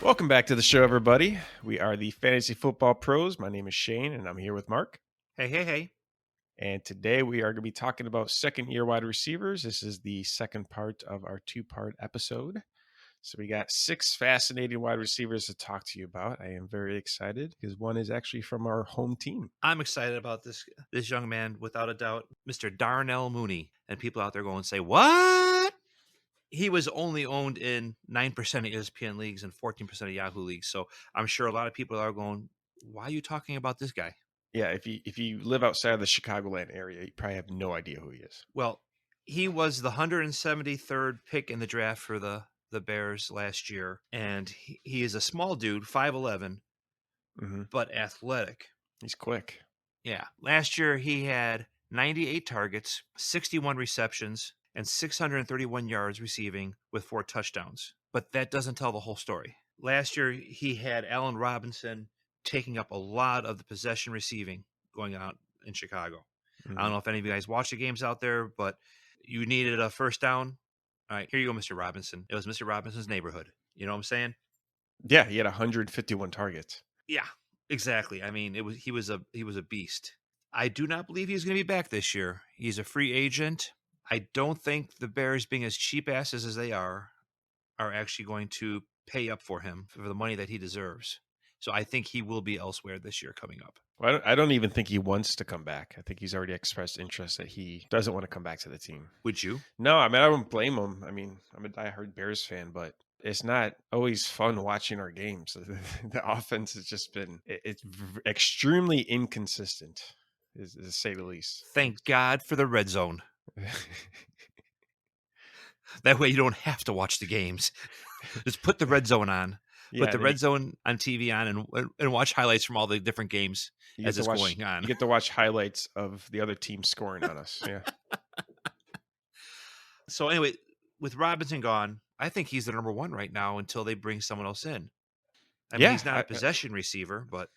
Welcome back to the show, everybody. We are the Fantasy Football Pros. My name is Shane, and I'm here with Mark. Hey. And today we are going to be talking about second-year wide receivers. This is the second part of our two-part episode. So we got 6 fascinating wide receivers to talk to you about. I am very excited because one is actually from our home team. I'm excited about this young man, without a doubt, Mr. Darnell Mooney. And people out there going say, what? He was only owned in 9% of ESPN leagues and 14% of Yahoo leagues. So I'm sure a lot of people are going, why are you talking about this guy? Yeah, if you live outside of the Chicagoland area, you probably have no idea who he is. Well, he was the 173rd pick in the draft for the Bears last year. And he is a small dude, 5'11", but athletic. He's quick. Yeah. Last year, he had 98 targets, 61 receptions, and 631 yards receiving with 4 touchdowns. But that doesn't tell the whole story. Last year, he had Allen Robinson taking up a lot of the possession receiving going on in Chicago. I don't know if any of you guys watch the games out there, but you needed a first down. All right, here you go, Mr. Robinson. It was Mr. Robinson's neighborhood. You know what I'm saying? Yeah, he had 151 targets. Yeah, exactly. I mean, he was a beast. I do not believe he's going to be back this year. He's a free agent. I don't think the Bears, being as cheap asses as they are actually going to pay up for him for the money that he deserves. So I think he will be elsewhere this year coming up. Well, I don't even think he wants to come back. I think he's already expressed interest that he doesn't want to come back to the team. Would you? No, I mean, I don't blame him. I mean, I'm a diehard Bears fan, but it's not always fun watching our games. The offense has just been, it's extremely inconsistent, to say the least. Thank God for the red zone. That way you don't have to watch the games. Just put the red zone on. Put the red zone on TV on and watch highlights from all the different games as it's going on. You get to watch highlights of the other team scoring on us. Yeah. So anyway, with Robinson gone, I think he's the number one right now until they bring someone else in. I mean, he's not a possession receiver, but...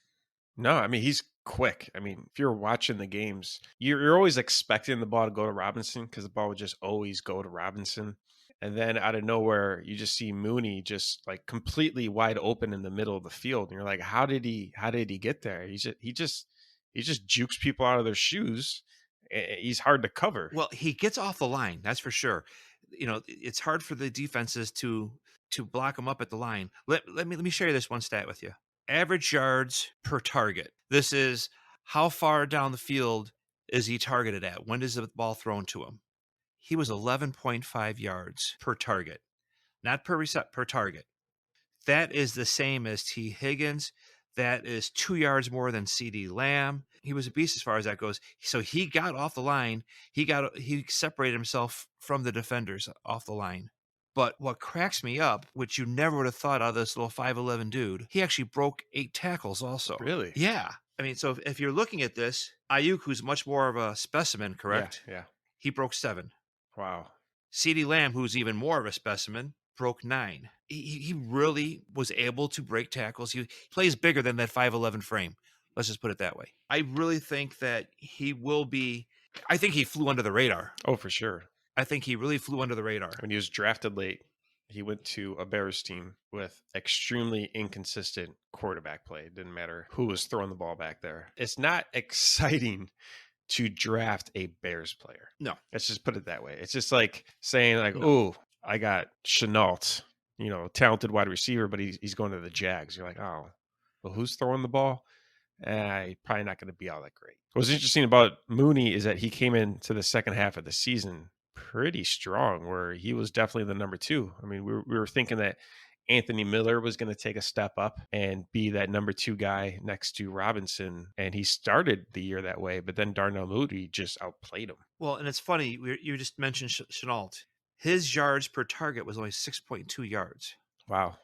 No, I mean, he's quick. I mean, if you're watching the games, you're always expecting the ball to go to Robinson because the ball would just always go to Robinson. And then out of nowhere, you just see Mooney just like completely wide open in the middle of the field. And you're like, how did he get there? He just jukes people out of their shoes. He's hard to cover. Well, he gets off the line. That's for sure. You know, it's hard for the defenses to block him up at the line. Let me share this one stat with you. Average yards per target. This is how far down the field is he targeted at? When is the ball thrown to him? He was 11.5 yards per target, not per target. That is the same as T. Higgins. That is 2 yards more than CeeDee Lamb. He was a beast as far as that goes. So he got off the line. He separated himself from the defenders off the line. But what cracks me up, which you never would have thought out of this little 5'11" dude, he actually broke 8 tackles also. Really? Yeah. I mean, so if you're looking at this, Ayuk, who's much more of a specimen, correct? Yeah. He broke 7. Wow. CeeDee Lamb, who's even more of a specimen, broke 9. He really was able to break tackles. He plays bigger than that 5'11" frame. Let's just put it that way. I really think that he will be... I think he flew under the radar. Oh, for sure. I think he really flew under the radar. When he was drafted late, he went to a Bears team with extremely inconsistent quarterback play. It didn't matter who was throwing the ball back there. It's not exciting to draft a Bears player. No. Let's just put it that way. It's just like saying like, oh, I got Chenault, talented wide receiver, but he's going to the Jags. You're like, oh, well, who's throwing the ball? Probably not going to be all that great. What's interesting about Mooney is that he came into the second half of the season pretty strong, where he was definitely the number 2. I mean, we were thinking that Anthony Miller was going to take a step up and be that number 2 guy next to Robinson. And he started the year that way, but then Darnell Mooney just outplayed him. Well, and it's funny, you just mentioned Chenault. His yards per target was only 6.2 yards. Wow.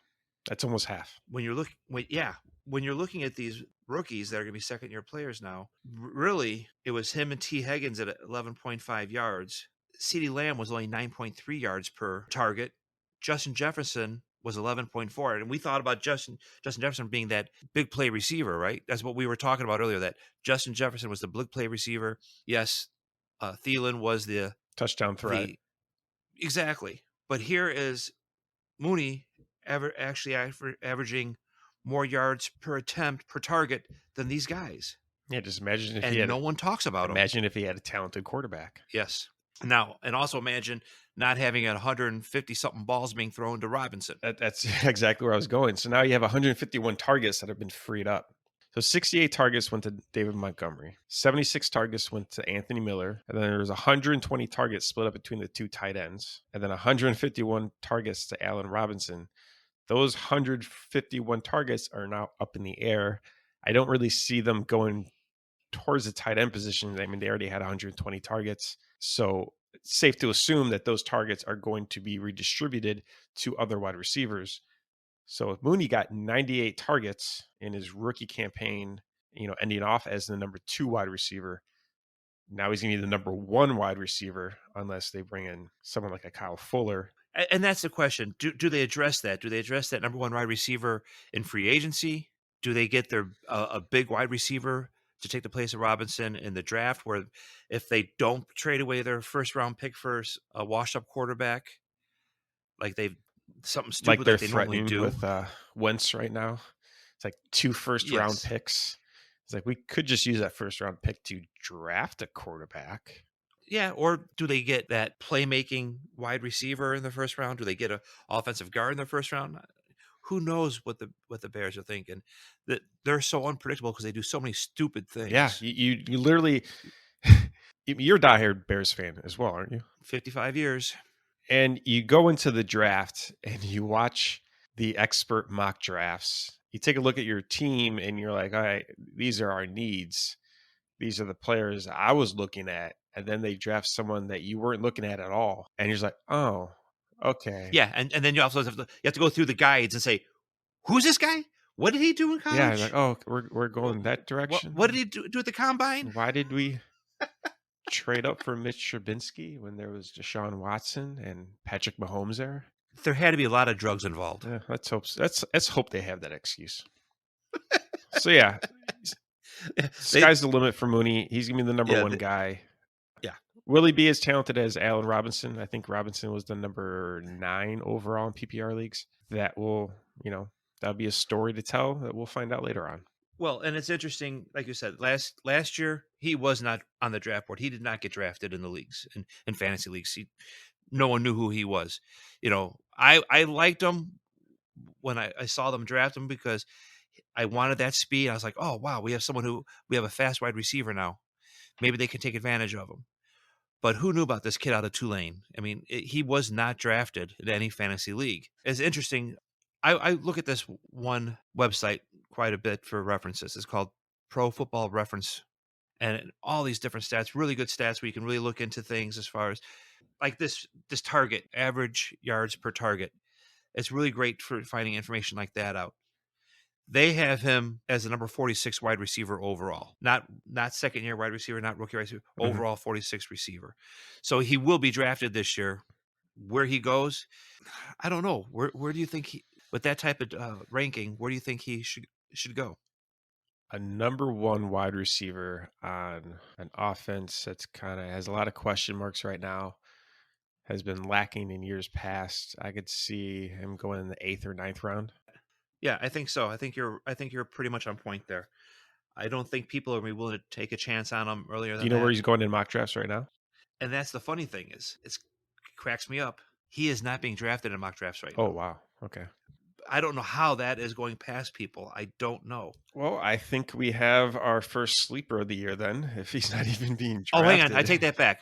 That's almost half. When you're looking at these rookies that are going to be second-year players now, really, it was him and T. Higgins at 11.5 yards. CeeDee Lamb was only 9.3 yards per target. Justin Jefferson was 11.4. And we thought about Justin Jefferson being that big play receiver, right? That's what we were talking about earlier, that Justin Jefferson was the big play receiver. Yes, Thielen was the touchdown threat. Exactly. But here is Mooney averaging more yards per attempt per target than these guys, Yeah, just imagine if he and had no one talks about them. a talented quarterback. Yes. Now, and also imagine not having 150 something balls being thrown to Robinson. That's exactly where I was going. So now you have 151 targets that have been freed up. So 68 targets went to David Montgomery, 76 targets went to Anthony Miller, and then there was 120 targets split up between the two tight ends, and then 151 targets to Allen Robinson. Those 151 targets are now up in the air. I don't really see them going towards the tight end position. I mean, they already had 120 targets. So it's safe to assume that those targets are going to be redistributed to other wide receivers. So if Mooney got 98 targets in his rookie campaign, ending off as the number 2 wide receiver, now he's going to be the number 1 wide receiver unless they bring in someone like a Kyle Fuller. And that's the question. Do they address that? Do they address that number 1 wide receiver in free agency? Do they get their a big wide receiver to take the place of Robinson in the draft, where if they don't trade away their first round pick for a washed up quarterback, like they've something stupid They're like they normally threatening do with Wentz right now. It's like 2 first-round Yes. picks. It's like we could just use that first-round pick to draft a quarterback. Yeah, or do they get that playmaking wide receiver in the first round? Do they get an offensive guard in the first round? Who knows what the Bears are thinking? That they're so unpredictable because they do so many stupid things. Yeah, you literally you're a diehard Bears fan as well, aren't you? 55 years. And you go into the draft and you watch the expert mock drafts. You take a look at your team and you're like, all right, these are our needs. These are the players I was looking at. And then they draft someone that you weren't looking at all. And you're just like, oh, okay. Yeah, and then you also have to go through the guides and say, who's this guy? What did he do in college? Yeah, like, oh, we're going that direction. What did he do at the combine? Why did we trade up for Mitch Trubinsky when there was Deshaun Watson and Patrick Mahomes there? There had to be a lot of drugs involved. Yeah, let's hope they have that excuse. So yeah, sky's the limit for Mooney. He's gonna be the number 1 guy. Yeah. Will he be as talented as Allen Robinson? I think Robinson was the number 9 overall in PPR leagues. That will, that'll be a story to tell that we'll find out later on. Well, and it's interesting, like you said, last year he was not on the draft board. He did not get drafted in the leagues, in fantasy leagues. No one knew who he was. I liked him when I saw them draft him because I wanted that speed. I was like, oh wow, we have a fast wide receiver now. Maybe they can take advantage of him. But who knew about this kid out of Tulane? I mean, he was not drafted in any fantasy league. It's interesting. I look at this one website quite a bit for references. It's called Pro Football Reference. And all these different stats, really good stats where you can really look into things as far as like this target, average yards per target. It's really great for finding information like that out. They have him as the number 46 wide receiver overall, not second year wide receiver, not rookie wide receiver, overall 46 receiver. So he will be drafted this year. Where he goes, I don't know. Where do you think with that type of ranking, where do you think he should go? A number 1 wide receiver on an offense that's kind of has a lot of question marks right now, has been lacking in years past. I could see him going in the 8th or 9th round. Yeah, I think so. I think you're pretty much on point there. I don't think people are willing to take a chance on him earlier than that. Do you know where he's going in mock drafts right now? And that's the funny thing is, it cracks me up. He is not being drafted in mock drafts right now. Oh, wow. Okay. I don't know how that is going past people. I don't know. Well, I think we have our first sleeper of the year then, if he's not even being drafted. Oh, hang on. I take that back.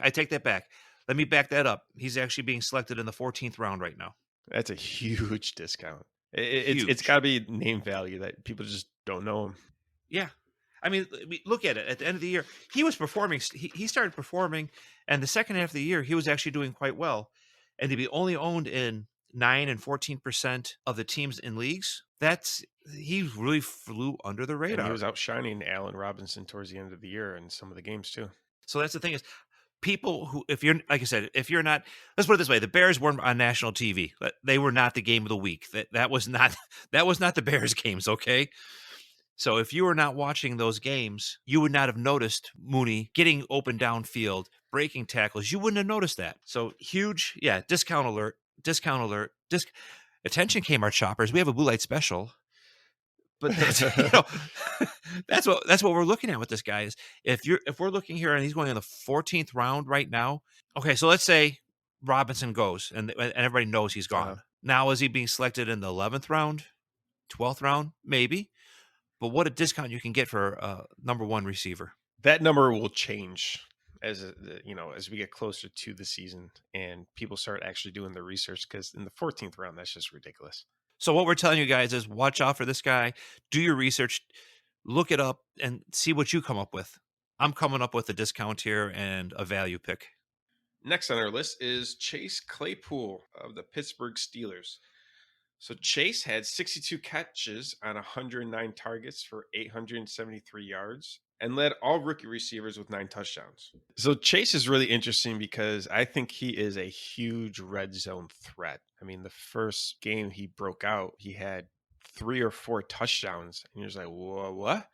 Let me back that up. He's actually being selected in the 14th round right now. That's a huge discount. It's got to be name value that people just don't know him. Yeah. I mean, look at it. At the end of the year, he was performing. He started performing, and the second half of the year, he was actually doing quite well. And to be only owned in 9 and 14% of the teams in leagues, he really flew under the radar. And he was outshining Allen Robinson towards the end of the year in some of the games too. So that's the thing is, people who, if you're, like I said, if you're not, let's put it this way, the Bears weren't on national TV. They were not the game of the week. That was not the Bears games, okay? So if you were not watching those games, you would not have noticed Mooney getting open downfield, breaking tackles. You wouldn't have noticed that. So huge, discount alert. Attention, Kmart shoppers, we have a blue light special. But that's, that's what we're looking at with this guy is if we're looking here and he's going in the 14th round right now. Okay, so let's say Robinson goes and everybody knows he's gone. Uh-huh. Now is he being selected in the 11th round, 12th round, maybe? But what a discount you can get for a number one receiver. That number will change as as we get closer to the season and people start actually doing the research, because in the 14th round, that's just ridiculous. So what we're telling you guys is watch out for this guy, do your research, look it up, and see what you come up with. I'm coming up with a discount here and a value pick. Next on our list is Chase Claypool of the Pittsburgh Steelers. So Chase had 62 catches on 109 targets for 873 yards and led all rookie receivers with 9 touchdowns. So Chase is really interesting because I think he is a huge red zone threat. I mean, the first game he broke out, he had 3 or 4 touchdowns. And you're just like, whoa, what?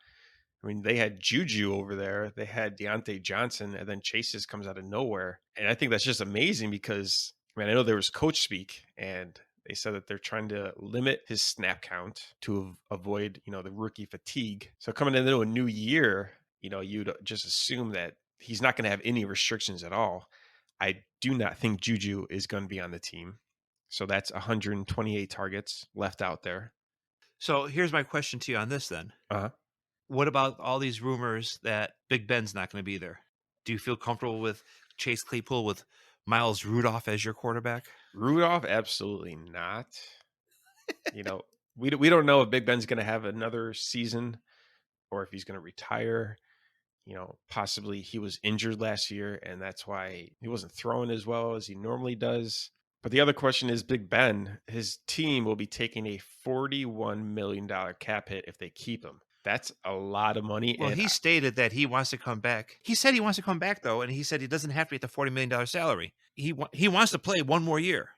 I mean, they had Juju over there. They had Deontay Johnson, and then Chase's comes out of nowhere. And I think that's just amazing because, I mean, I know there was coach speak, and they said that they're trying to limit his snap count to avoid, the rookie fatigue. So coming into a new year, you'd just assume that he's not going to have any restrictions at all. I do not think Juju is going to be on the team. So that's 128 targets left out there. So here's my question to you on this then. Uh-huh. What about all these rumors that Big Ben's not going to be there? Do you feel comfortable with Chase Claypool with Miles Rudolph as your quarterback? Rudolph, absolutely not. We don't know if Big Ben's going to have another season or if he's going to retire. Possibly he was injured last year, and that's why he wasn't throwing as well as he normally does. But the other question is Big Ben, his team will be taking a $41 million cap hit if they keep him. That's a lot of money. Well, he stated that he wants to come back. He said he wants to come back, though, and he said he doesn't have to be at the $40 million salary. He wants to play one more year.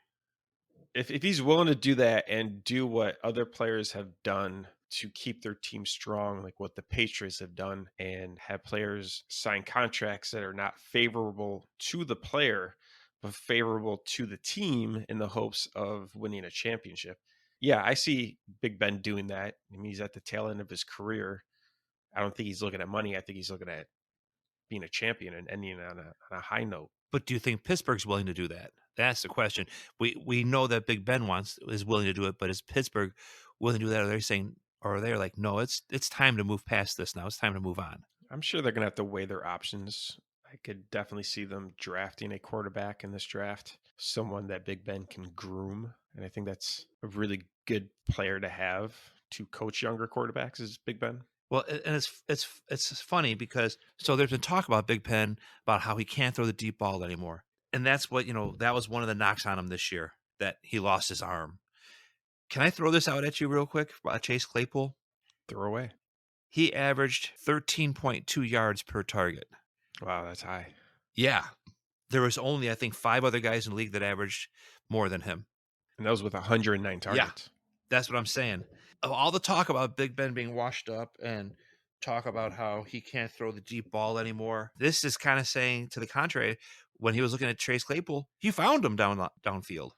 If he's willing to do that and do what other players have done to keep their team strong, like what the Patriots have done, and have players sign contracts that are not favorable to the player, but favorable to the team in the hopes of winning a championship. Yeah, I see Big Ben doing that. I mean, he's at the tail end of his career. I don't think he's looking at money. I think he's looking at being a champion and ending on a high note. But do you think Pittsburgh's willing to do that? That's the question. We know that Big Ben is willing to do it, but is Pittsburgh willing to do that? Or they're like, no, it's time to move past this now. It's time to move on. I'm sure they're going to have to weigh their options. I could definitely see them drafting a quarterback in this draft, someone that Big Ben can groom. And I think that's a really good player to have to coach younger quarterbacks is Big Ben. Well, and it's funny because so there's been talk about Big Ben about how he can't throw the deep ball anymore. And that's what, that was one of the knocks on him this year, that he lost his arm. Can I throw this out at you real quick about Chase Claypool? Throw away. He averaged 13.2 yards per target. Wow, that's high. Yeah. There was only, I think, 5 other guys in the league that averaged more than him. And that was with 109 targets. Yeah, that's what I'm saying. All the talk about Big Ben being washed up and talk about how he can't throw the deep ball anymore. This is kind of saying to the contrary. When he was looking at Chase Claypool, he found him downfield.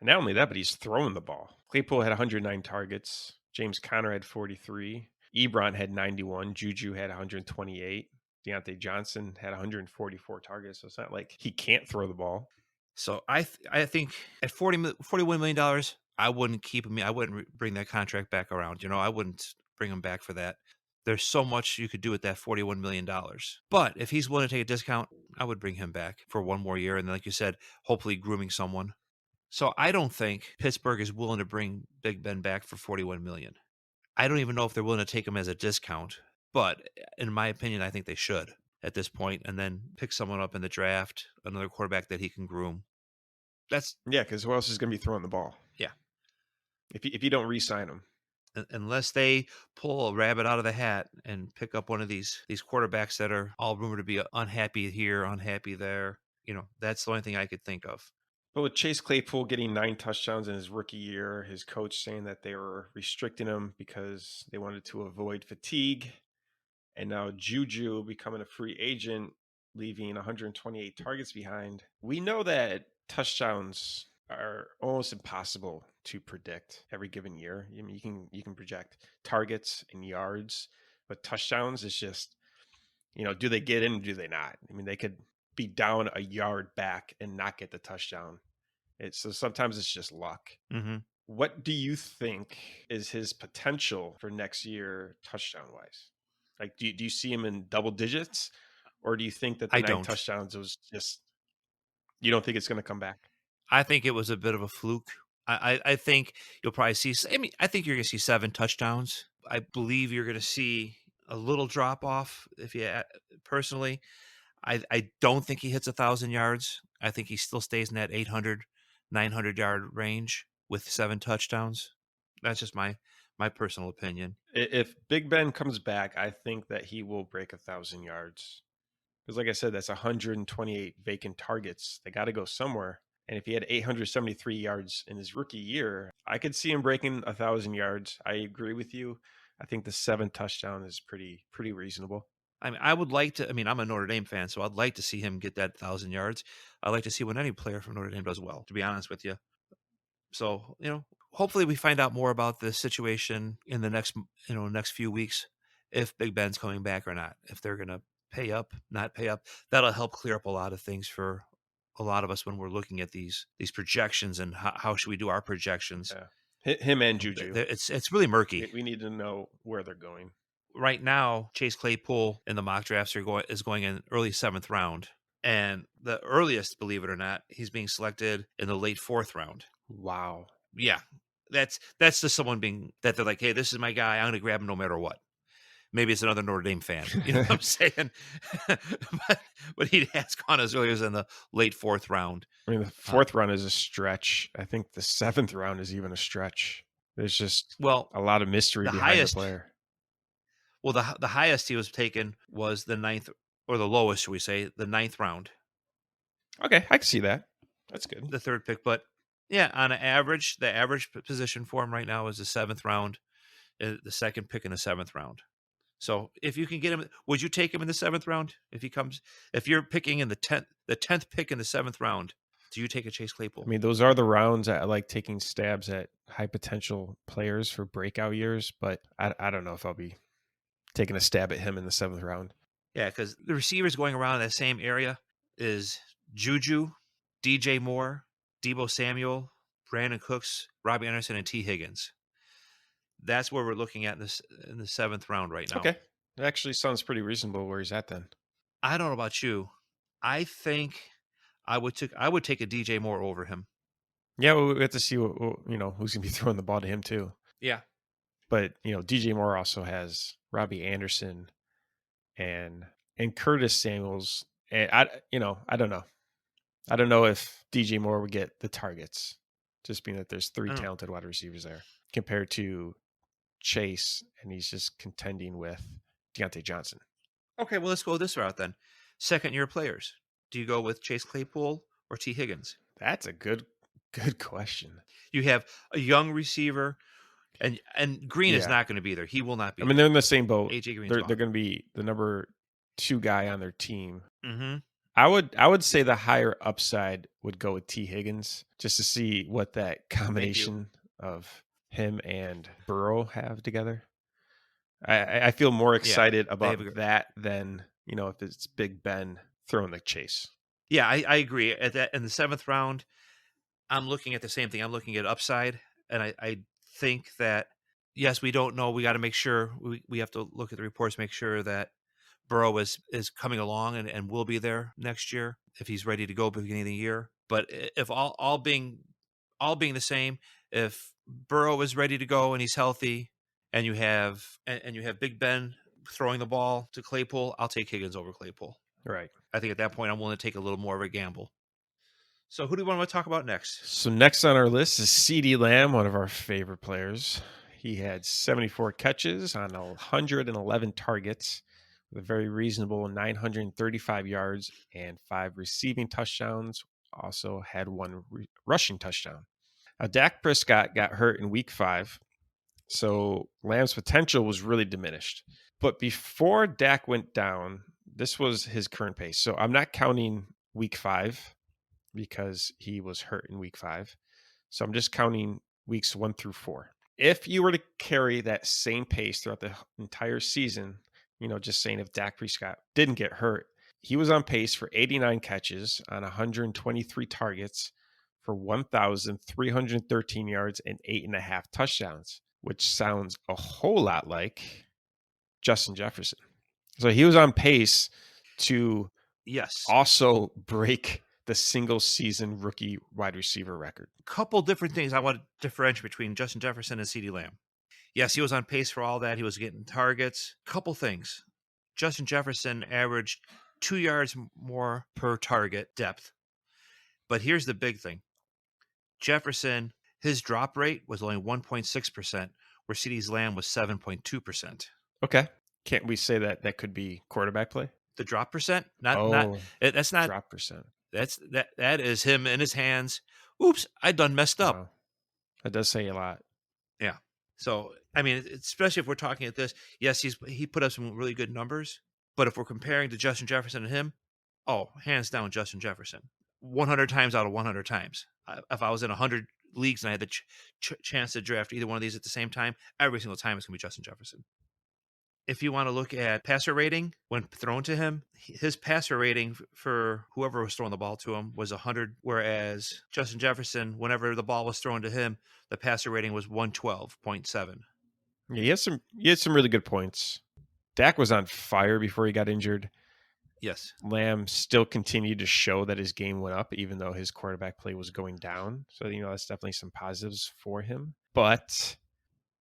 And not only that, but he's throwing the ball. Claypool had 109 targets. James Conner had 43. Ebron had 91. Juju had 128. Deontay Johnson had 144 targets. So it's not like he can't throw the ball. So I think at $41 million, I wouldn't keep him. I wouldn't bring that contract back around. I wouldn't bring him back for that. There's so much you could do with that $41 million. But if he's willing to take a discount, I would bring him back for one more year. And then, like you said, hopefully grooming someone. So I don't think Pittsburgh is willing to bring Big Ben back for $41 million. I don't even know if they're willing to take him as a discount. But in my opinion, I think they should at this point, and then pick someone up in the draft, another quarterback that he can groom. Because who else is going to be throwing the ball? Yeah. If you don't re-sign him. Unless they pull a rabbit out of the hat and pick up one of these quarterbacks that are all rumored to be unhappy here, unhappy there, that's the only thing I could think of. But with Chase Claypool getting 9 touchdowns in his rookie year, his coach saying that they were restricting him because they wanted to avoid fatigue, and now Juju becoming a free agent, leaving 128 targets behind, we know that touchdowns are almost impossible to predict every given year. I mean, you can project targets and yards, but touchdowns is just, do they get in or do they not? I mean, they could be down a yard back and not get the touchdown. So sometimes it's just luck. Mm-hmm. What do you think is his potential for next year touchdown wise? Like, do you see him in double digits, or do you think that the I 9 don't. touchdowns was just, you don't think it's going to come back? I think it was a bit of a fluke. I think you'll probably see. I mean, I think you're going to see 7 touchdowns. I believe you're going to see a little drop off. Personally, I don't think he hits 1,000 yards. I think he still stays in that 800, 900 yard range with 7 touchdowns. That's just my personal opinion. If Big Ben comes back, I think that he will break 1,000 yards. Because, like I said, that's 128 vacant targets. They got to go somewhere. And if he had 873 yards in his rookie year, I could see him breaking 1,000 yards. I agree with you. I think the 7 touchdown is pretty reasonable. I mean, I would like to. I mean, I'm a Notre Dame fan, so I'd like to see him get that 1,000 yards. I'd like to see when any player from Notre Dame does well, to be honest with you. So, hopefully we find out more about this situation in the next few weeks, if Big Ben's coming back or not, if they're going to pay up, not pay up. That'll help clear up a lot of things for a lot of us when we're looking at these projections and how should we do our projections. Yeah. Him and Juju. It's really murky. We need to know where they're going. Right now, Chase Claypool in the mock drafts is going in early 7th round. And the earliest, believe it or not, he's being selected in the late 4th round. Wow. Yeah. That's just someone that they're like, hey, this is my guy. I'm going to grab him no matter what. Maybe it's another Notre Dame fan. You know what I'm saying? but he has gone as early as in the late 4th round. I mean, the 4th round is a stretch. I think the 7th round is even a stretch. There's just a lot of mystery behind the player. Well, the highest he was taken was the 9th, or the lowest, should we say, the 9th round. Okay, I can see that. That's good. The 3rd pick, but yeah, on an average, the average position for him right now is the 7th round, the 2nd pick in the 7th round. So if you can get him, would you take him in the 7th round if you're picking in the 10th pick in the 7th round? Do you take a Chase Claypool? I mean, those are the rounds that I like taking stabs at high potential players for breakout years, but I don't know if I'll be taking a stab at him in the 7th round. Yeah, because the receivers going around in that same area is Juju, DJ Moore, Deebo Samuel, Brandon Cooks, Robbie Anderson, and T. Higgins. That's where we're looking at in the 7th round right now. Okay. It actually sounds pretty reasonable where he's at then. I don't know about you. I think I would take a DJ Moore over him. Yeah, we have to see who's going to be throwing the ball to him too. Yeah. But, DJ Moore also has Robbie Anderson and Curtis Samuels. And I don't know. I don't know if DJ Moore would get the targets, just being that there's 3 talented wide receivers there compared to Chase, and he's just contending with Deontay Johnson. Okay, well, let's go this route then. 2nd-year players. Do you go with Chase Claypool or T. Higgins? That's a good question. You have a young receiver, and Green is not going to be there. He will not be. I mean, they're in the same boat. AJ Green's they're going to be the number 2 guy on their team. Mm-hmm. I would say the higher upside would go with T. Higgins, just to see what that combination of him and Burrow have together. I feel more excited about that than if it's Big Ben throwing the chase. Yeah, I agree. In the 7th round, I'm looking at the same thing. I'm looking at upside, and I think that yes, we don't know. We got to make sure we have to look at the reports, make sure that Burrow is coming along and will be there next year if he's ready to go beginning of the year. But if all being the same, if Burrow is ready to go and he's healthy, and you have Big Ben throwing the ball to Claypool, I'll take Higgins over Claypool. Right. I think at that point I'm willing to take a little more of a gamble. So who do we want to talk about next? So next on our list is CeeDee Lamb, one of our favorite players. He had 74 catches on 111 targets, with a very reasonable 935 yards and 5 receiving touchdowns. Also had 1 rushing touchdown. Now, Dak Prescott got hurt in week 5, so Lamb's potential was really diminished. But before Dak went down, this was his current pace. So I'm not counting week 5 because he was hurt in week 5. So I'm just counting weeks 1 through 4. If you were to carry that same pace throughout the entire season, just saying if Dak Prescott didn't get hurt, he was on pace for 89 catches on 123 targets for 1,313 yards and 8.5 touchdowns, which sounds a whole lot like Justin Jefferson. So he was on pace to also break the single season rookie wide receiver record. Couple different things I want to differentiate between Justin Jefferson and CeeDee Lamb. Yes, he was on pace for all that. He was getting targets. Couple things. Justin Jefferson averaged 2 yards more per target depth. But here's the big thing. Jefferson, his drop rate was only 1.6%, where CeeDee Lamb was 7.2%. Okay. Can't we say that could be quarterback play? The drop percent? That's not drop percent. That is him in his hands. Oops, I done messed up. Wow. That does say a lot. Yeah. So, I mean, especially if we're talking at this, yes, he put up some really good numbers, but if we're comparing to Justin Jefferson and him, hands down Justin Jefferson. 100 times out of 100 times. If I was in 100 leagues and I had the chance to draft either one of these at the same time, every single time it's going to be Justin Jefferson. If you want to look at passer rating when thrown to him, his passer rating for whoever was throwing the ball to him was 100, whereas Justin Jefferson, whenever the ball was thrown to him, the passer rating was 112.7. Yeah, he had some really good points. Dak was on fire before he got injured. Yes. Lamb still continued to show that his game went up, even though his quarterback play was going down. So, that's definitely some positives for him. But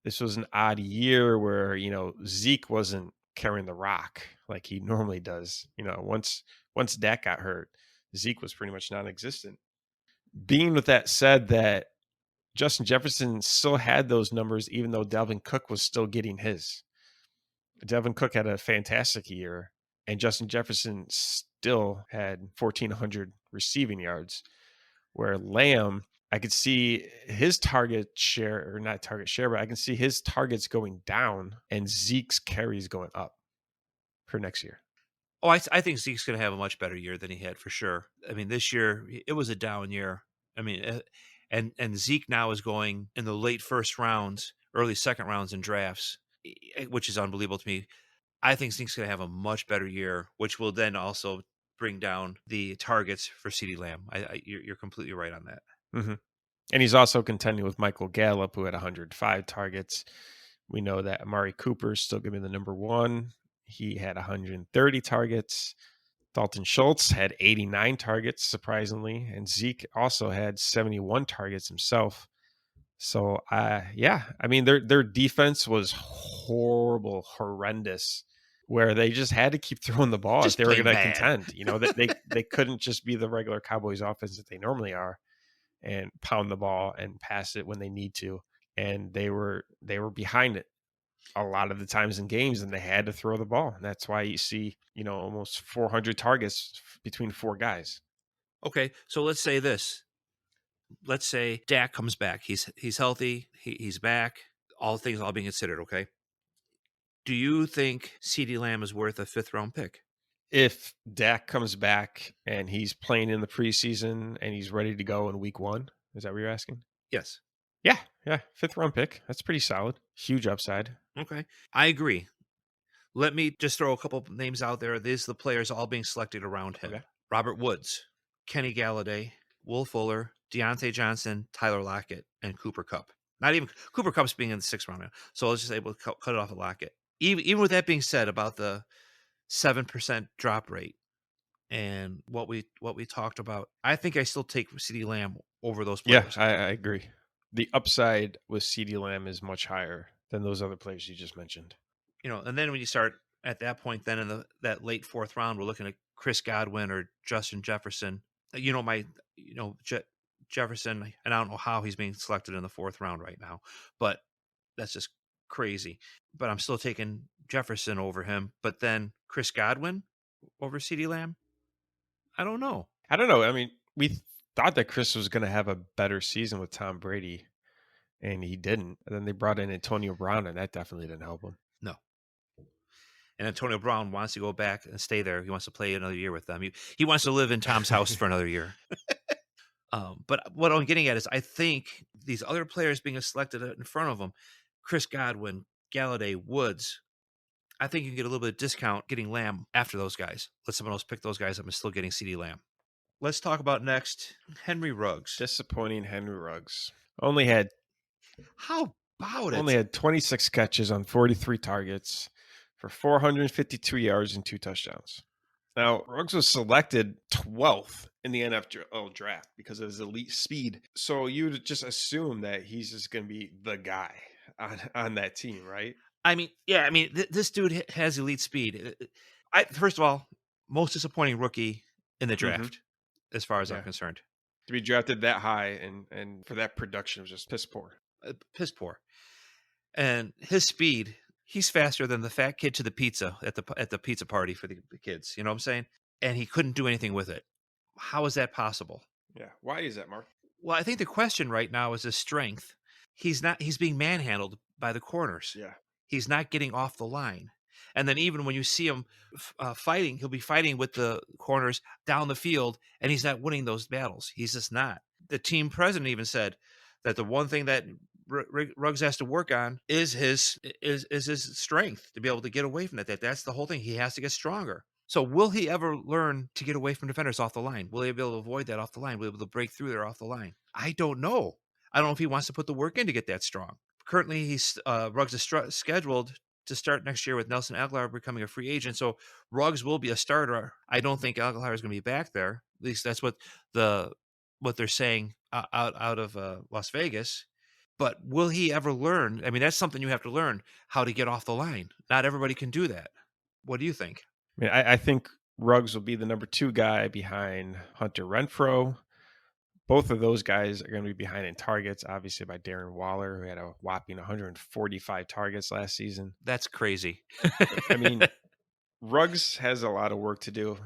this was an odd year where, Zeke wasn't carrying the rock like he normally does. Once Dak got hurt, Zeke was pretty much non-existent. Being with that said, that Justin Jefferson still had those numbers, even though Dalvin Cook was still getting his. Dalvin Cook had a fantastic year, and Justin Jefferson still had 1,400 receiving yards, where Lamb, I could see his target share, or not target share, but I can see his targets going down and Zeke's carries going up for next year. Oh, I think Zeke's going to have a much better year than he had for sure. I mean, this year, it was a down year. I mean, and Zeke now is going in the late first rounds, early second rounds in drafts, which is unbelievable to me. I think Zeke's going to have a much better year, which will then also bring down the targets for CeeDee Lamb. You're completely right on that. Mm-hmm. And he's also contending with Michael Gallup, who had 105 targets. We know that Amari Cooper is still going to be the number one. He had 130 targets. Dalton Schultz had 89 targets, surprisingly. And Zeke also had 71 targets himself. So, I mean, their defense was horrendous, where they just had to keep throwing the ball if they were going to contend. That they couldn't just be the regular Cowboys offense that they normally are and pound the ball and pass it when they need to. And they were behind it a lot of the times in games, and they had to throw the ball. And that's why you see, almost 400 targets between four guys. Okay, so let's say this. Let's say Dak comes back. He's healthy. He's back. All things all being considered, okay? Do you think CeeDee Lamb is worth a 5th-round pick? If Dak comes back and he's playing in the preseason and he's ready to go in week 1, is that what you're asking? Yes. Yeah, 5th-round pick. That's pretty solid. Huge upside. Okay, I agree. Let me just throw a couple of names out there. These are the players all being selected around him. Okay. Robert Woods, Kenny Galladay, Will Fuller, Deontay Johnson, Tyler Lockett, and Cooper Kupp. Not even Cooper Kupp's being in the 6th round now. So let's just say we'll cut it off at Lockett. Even with that being said about the 7% drop rate and what we talked about, I think I still take CeeDee Lamb over those players. Yeah, I agree. The upside with CeeDee Lamb is much higher than those other players you just mentioned. And then when you start at that point, then in that late 4th round, we're looking at Chris Godwin or Justin Jefferson. Jefferson, and I don't know how he's being selected in the 4th round right now, but that's just crazy. But I'm still taking Jefferson over him. But then Chris Godwin over CeeDee Lamb? I don't know. I mean, we thought that Chris was going to have a better season with Tom Brady, and he didn't. And then they brought in Antonio Brown, and that definitely didn't help him. No. And Antonio Brown wants to go back and stay there. He wants to play another year with them. He wants to live in Tom's house for another year. But what I'm getting at is I think these other players being selected in front of him, Chris Godwin, Galladay, Woods, I think you can get a little bit of discount getting Lamb after those guys. Let someone else pick those guys up and still getting CeeDee Lamb. Let's talk about next Henry Ruggs. Disappointing Henry Ruggs. Only had How about it? 26 catches on 43 targets for 452 yards and 2 touchdowns. Now, Ruggs was selected 12th in the NFL draft because of his elite speed. So you would just assume that he's just going to be the guy on that team, right? I mean, yeah, this dude has elite speed. First of all, most disappointing rookie in the draft, as far as I'm concerned. To be drafted that high and for that production was just piss poor. Piss poor. And his speed, he's faster than the fat kid to the pizza at the pizza party for the kids. You know what I'm saying? And he couldn't do anything with it. How is that possible? Yeah. Why is that, Mark? Well, I think the question right now is his strength. He's being manhandled by the corners. Yeah. He's not getting off the line. And then even when you see him fighting, he'll be fighting with the corners down the field, and he's not winning those battles. He's just not. The team president even said that the one thing that Ruggs has to work on is his strength to be able to get away from that. That's the whole thing. He has to get stronger. So will he ever learn to get away from defenders off the line? Will he be able to avoid that off the line? Will he be able to break through there off the line? I don't know. I don't know if he wants to put the work in to get that strong. Currently, Ruggs is scheduled to start next year with Nelson Aguilar becoming a free agent. So Ruggs will be a starter. I don't think Aguilar is going to be back there. At least that's what they're saying out of Las Vegas. But will he ever learn? I mean, that's something you have to learn, how to get off the line. Not everybody can do that. What do you think? I mean, I think Ruggs will be the number 2 guy behind Hunter Renfrow. Both of those guys are going to be behind in targets, obviously, by Darren Waller, who had a whopping 145 targets last season. That's crazy. I mean, Ruggs has a lot of work to do.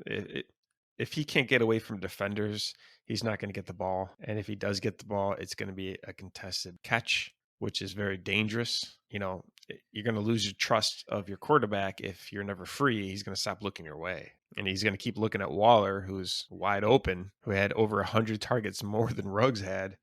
If he can't get away from defenders, he's not going to get the ball. And if he does get the ball, it's going to be a contested catch, which is very dangerous. You know, you're going to lose your trust of your quarterback if you're never free. He's going to stop looking your way. And he's going to keep looking at Waller, who's wide open, who had over 100 targets more than Ruggs had.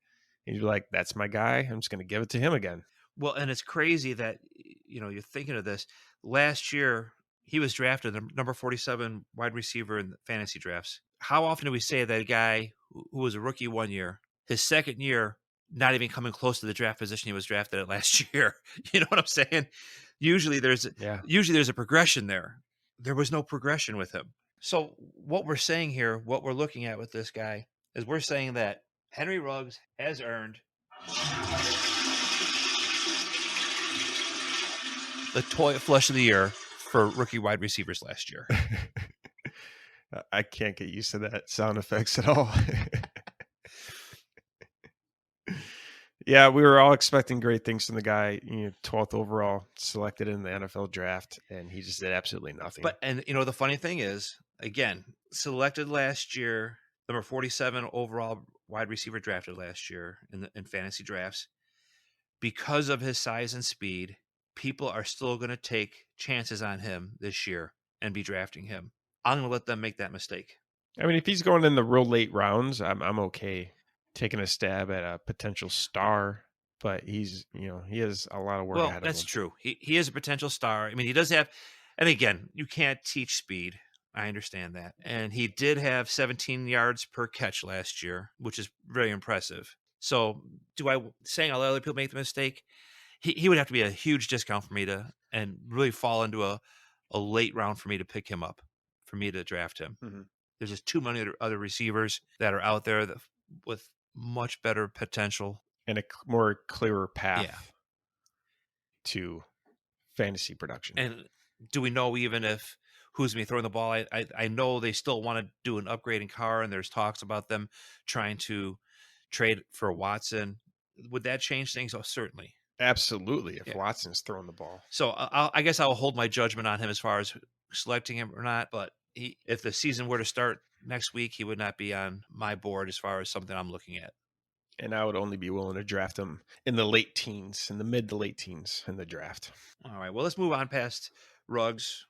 And he'd be like, that's my guy. I'm just going to give it to him again. Well, and it's crazy that, you're thinking of this. Last year, he was drafted the number 47 wide receiver in the fantasy drafts. How often do we say that a guy who was a rookie one year, his second year, not even coming close to the draft position he was drafted at last year? You know what I'm saying? Usually there's a progression there. There was no progression with him. So what we're saying here, what we're looking at with this guy, is we're saying that Henry Ruggs has earned the toy flush of the year for rookie wide receivers last year. I can't get used to that sound effects at all. Yeah, we were all expecting great things from the guy, 12th overall selected in the NFL draft, and he just did absolutely nothing. But, the funny thing is, again, selected last year, number 47 overall wide receiver drafted last year in fantasy drafts. Because of his size and speed, people are still going to take chances on him this year and be drafting him. I'm going to let them make that mistake. I mean, if he's going in the real late rounds, I'm okay taking a stab at a potential star, but he has a lot of work ahead of him. That's true. He is a potential star. I mean, he does have, and again, you can't teach speed. I understand that. And he did have 17 yards per catch last year, which is very impressive. So saying I'll let other people make the mistake? He would have to be a huge discount for me and really fall into a late round for me to pick him up, for me to draft him. Mm-hmm. There's just too many other receivers that are out there with much better potential and a more clearer path to fantasy production. And do we know even if who's going to be throwing the ball? I know they still want to do an upgrade in Carr, and there's talks about them trying to trade for Watson. Would that change things? Oh, certainly. Absolutely, if Watson's throwing the ball. So I guess I'll hold my judgment on him as far as selecting him or not, but if the season were to start next week, he would not be on my board as far as something I'm looking at. And I would only be willing to draft him in the late teens, in the mid to late teens in the draft. All right, well, let's move on past Ruggs.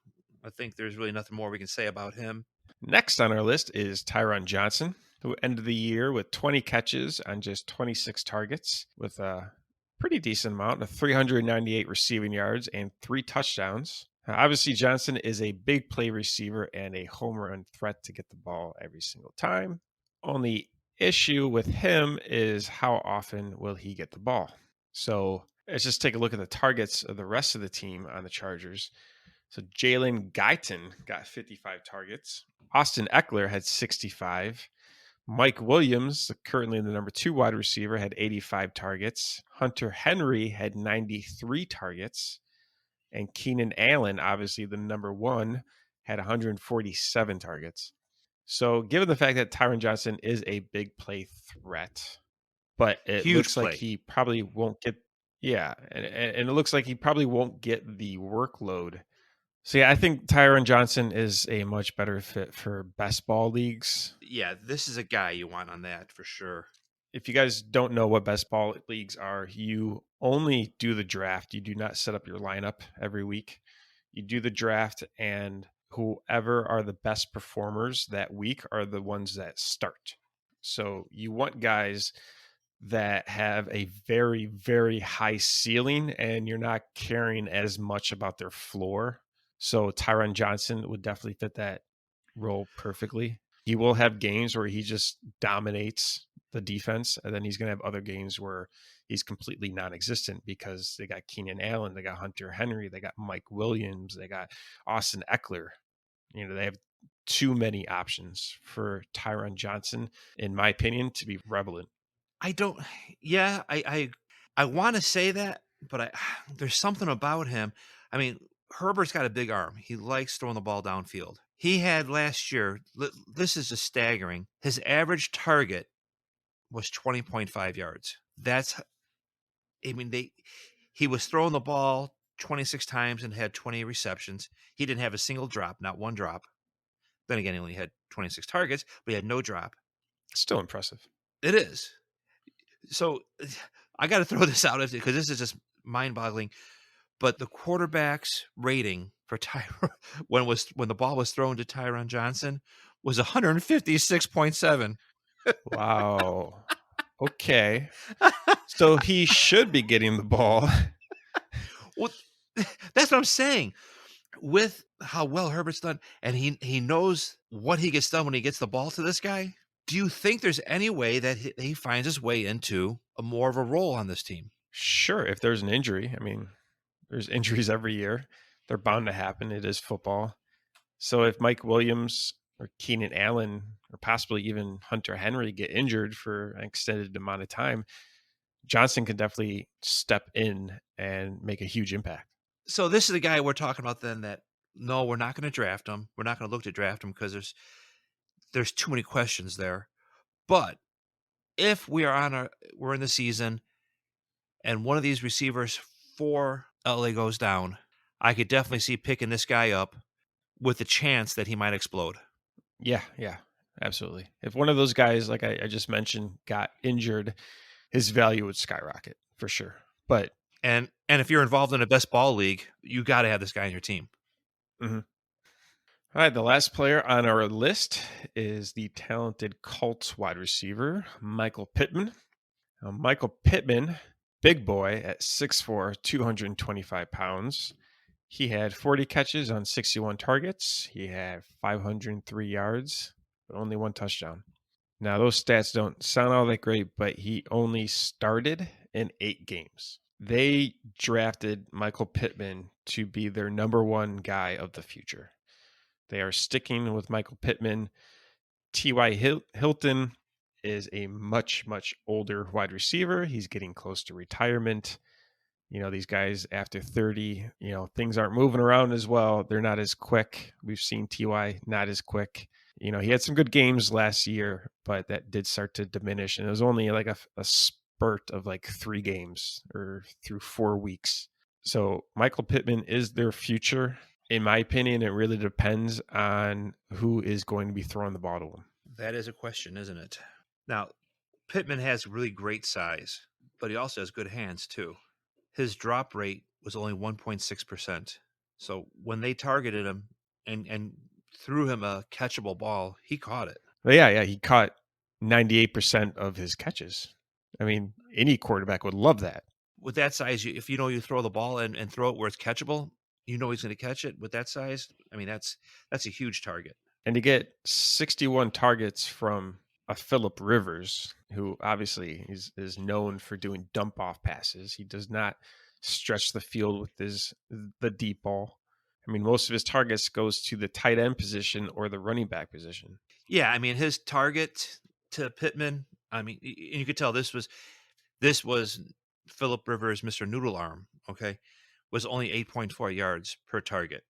I think there's really nothing more we can say about him. Next on our list is Tyron Johnson, who ended the year with 20 catches on just 26 targets with a pretty decent amount of 398 receiving yards and 3 touchdowns. Obviously, Johnson is a big play receiver and a home run threat to get the ball every single time. Only issue with him is how often will he get the ball? So let's just take a look at the targets of the rest of the team on the Chargers. So Jalen Guyton got 55 targets. Austin Eckler had 65. Mike Williams, currently the number 2 wide receiver, had 85 targets. Hunter Henry had 93 targets. And Keenan Allen, obviously the number 1, had 147 targets. So given the fact that Tyron Johnson is a big play threat, but it Huge looks like play. he probably won't get, and it looks like he probably won't get the workload. So yeah, I think Tyron Johnson is a much better fit for best ball leagues. Yeah, this is a guy you want on that for sure. If you guys don't know what best ball leagues are, you only do the draft. You do not set up your lineup every week. You do the draft, and whoever are the best performers that week are the ones that start. So you want guys that have a very, very high ceiling, and you're not caring as much about their floor. So Tyron Johnson would definitely fit that role perfectly. He will have games where he just dominates the defense, and then he's going to have other games where he's completely non-existent because they got Keenan Allen, they got Hunter Henry, they got Mike Williams, they got Austin Eckler. They have too many options for Tyron Johnson, in my opinion, to be relevant. I don't. Yeah, I want to say that, but there's something about him. I mean, Herbert's got a big arm. He likes throwing the ball downfield. He had last year. This is just staggering. His average target was 20.5 yards. That's. I mean, he was throwing the ball 26 times and had 20 receptions. He didn't have a single drop, not one drop. Then again, he only had 26 targets, but he had no drop. Still impressive. It is. So I got to throw this out because this is just mind-boggling. But the quarterback's rating for Tyron when the ball was thrown to Tyron Johnson was 156.7. Wow. Okay. So he should be getting the ball. Well, that's what I'm saying. With how well Herbert's done, and he knows what he gets done when he gets the ball to this guy. Do you think there's any way that he finds his way into more of a role on this team? Sure, if there's an injury. I mean, there's injuries every year. They're bound to happen. It is football. So if Mike Williams or Keenan Allen or possibly even Hunter Henry get injured for an extended amount of time, Johnson can definitely step in and make a huge impact. So this is the guy we're talking about then that, no, we're not going to draft him. We're not going to look to draft him because there's too many questions there. But if we're in the season and one of these receivers for LA goes down, I could definitely see picking this guy up with the chance that he might explode. Yeah, absolutely. If one of those guys, like I just mentioned, got injured, his value would skyrocket for sure. But and if you're involved in a best ball league, you got to have this guy on your team. Mm-hmm. All right, the last player on our list is the talented Colts wide receiver, Michael Pittman. Now, Michael Pittman, big boy at 6'4", 225 pounds. He had 40 catches on 61 targets. He had 503 yards, but only 1 touchdown. Now, those stats don't sound all that great, but he only started in 8 games. They drafted Michael Pittman to be their number 1 guy of the future. They are sticking with Michael Pittman. T.Y. Hilton is a much, much older wide receiver. He's getting close to retirement. These guys after 30, things aren't moving around as well. They're not as quick. We've seen T.Y. not as quick. He had some good games last year, but that did start to diminish. And it was only like a spurt of like 3 games or through 4 weeks. So Michael Pittman is their future. In my opinion, it really depends on who is going to be throwing the ball to him. That is a question, isn't it? Now, Pittman has really great size, but he also has good hands too. His drop rate was only 1.6%. So when they targeted him and threw him a catchable ball, he caught it. But yeah, he caught 98% of his catches. I mean, any quarterback would love that. With that size, if you throw the ball and throw it where it's catchable, he's going to catch it. With that size, I mean, that's a huge target. And to get 61 targets from a Phillip Rivers, who obviously is known for doing dump off passes. He does not stretch the field with the deep ball. I mean, most of his targets goes to the tight end position or the running back position. Yeah, I mean, his target to Pittman, I mean, and you could tell this was Phillip Rivers, Mr. Noodle Arm, okay, was only 8.4 yards per target.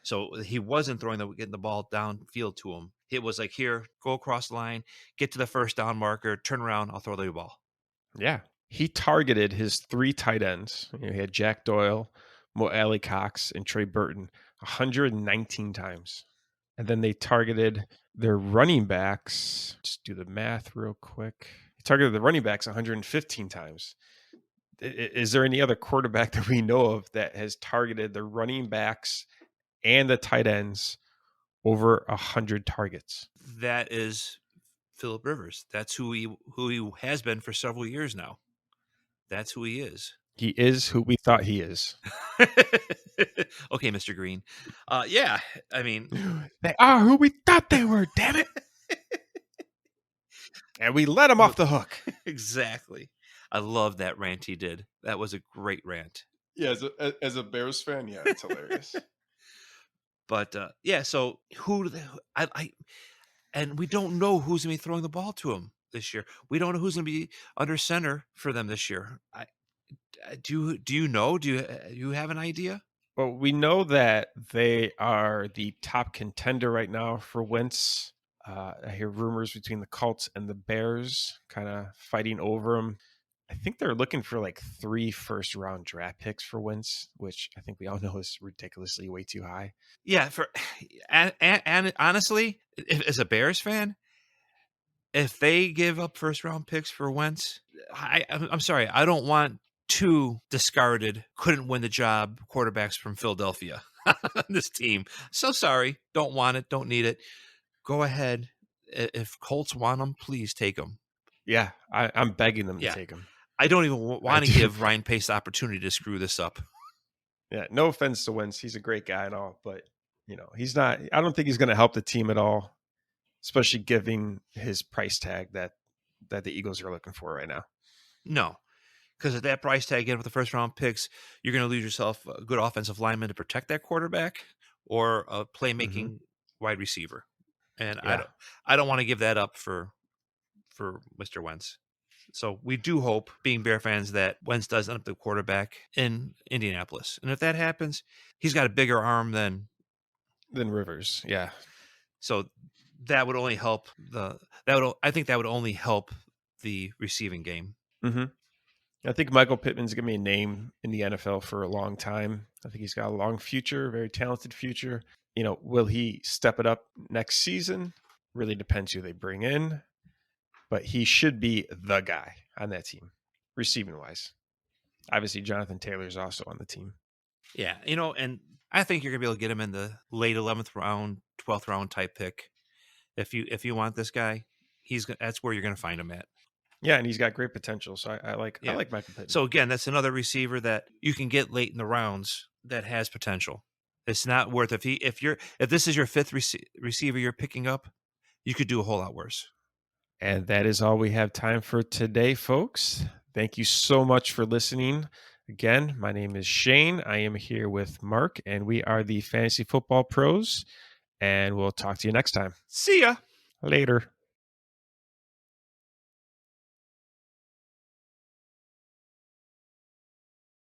So he wasn't getting the ball downfield to him. It was like, here, go across the line, get to the first down marker, turn around, I'll throw the ball. Yeah. He targeted his 3 tight ends. He had Jack Doyle, Mo Alley-Cox, and Trey Burton 119 times. And then they targeted their running backs. Just do the math real quick. He targeted the running backs 115 times. Is there any other quarterback that we know of that has targeted the running backs and the tight ends over 100 targets? That is Phillip Rivers. That's who he has been for several years now. That's who he is. He is who we thought he is. Okay, Mr. Green. Yeah, I mean, they are who we thought they were, damn it. And we let him off the hook. Exactly. I love that rant he did. That was a great rant. Yeah, as a Bears fan, yeah, it's hilarious. But yeah, so and we don't know who's going to be throwing the ball to him this year. We don't know who's going to be under center for them this year. Do you know? Do you have an idea? Well, we know that they are the top contender right now for Wentz. I hear rumors between the Colts and the Bears kind of fighting over him. I think they're looking for like 3 first-round draft picks for Wentz, which I think we all know is ridiculously way too high. Yeah, and honestly, as a Bears fan, if they give up first-round picks for Wentz, I'm sorry, I don't want 2 discarded, couldn't win the job quarterbacks from Philadelphia on this team. So sorry, don't want it, don't need it. Go ahead. If Colts want them, please take them. Yeah, I'm begging them to take them. I don't even want to give Ryan Pace the opportunity to screw this up. Yeah, no offense to Wentz. He's a great guy and all, but, he's not – I don't think he's going to help the team at all, especially giving his price tag that the Eagles are looking for right now. No, because at that price tag, again, with the first-round picks, you're going to lose yourself a good offensive lineman to protect that quarterback or a playmaking wide receiver. And yeah. I don't want to give that up for Mr. Wentz. So we do hope, being Bear fans, that Wentz does end up the quarterback in Indianapolis. And if that happens, he's got a bigger arm than Rivers. Yeah. So that would only help I think that would only help the receiving game. Mm-hmm. I think Michael Pittman's going to be a name in the NFL for a long time. I think he's got a long future, very talented future. Will he step it up next season? Really depends who they bring in. But he should be the guy on that team, receiving-wise. Obviously, Jonathan Taylor is also on the team. Yeah, and I think you're going to be able to get him in the late 11th round, 12th round type pick. If you want this guy, that's where you're going to find him at. Yeah, and he's got great potential. So I like Michael Pittman. So again, that's another receiver that you can get late in the rounds that has potential. It's not worth if this is your 5th receiver you're picking up, you could do a whole lot worse. And that is all we have time for today, folks. Thank you so much for listening. Again, my name is Shane. I am here with Mark, and we are the Fantasy Football Pros. And we'll talk to you next time. See ya. Later.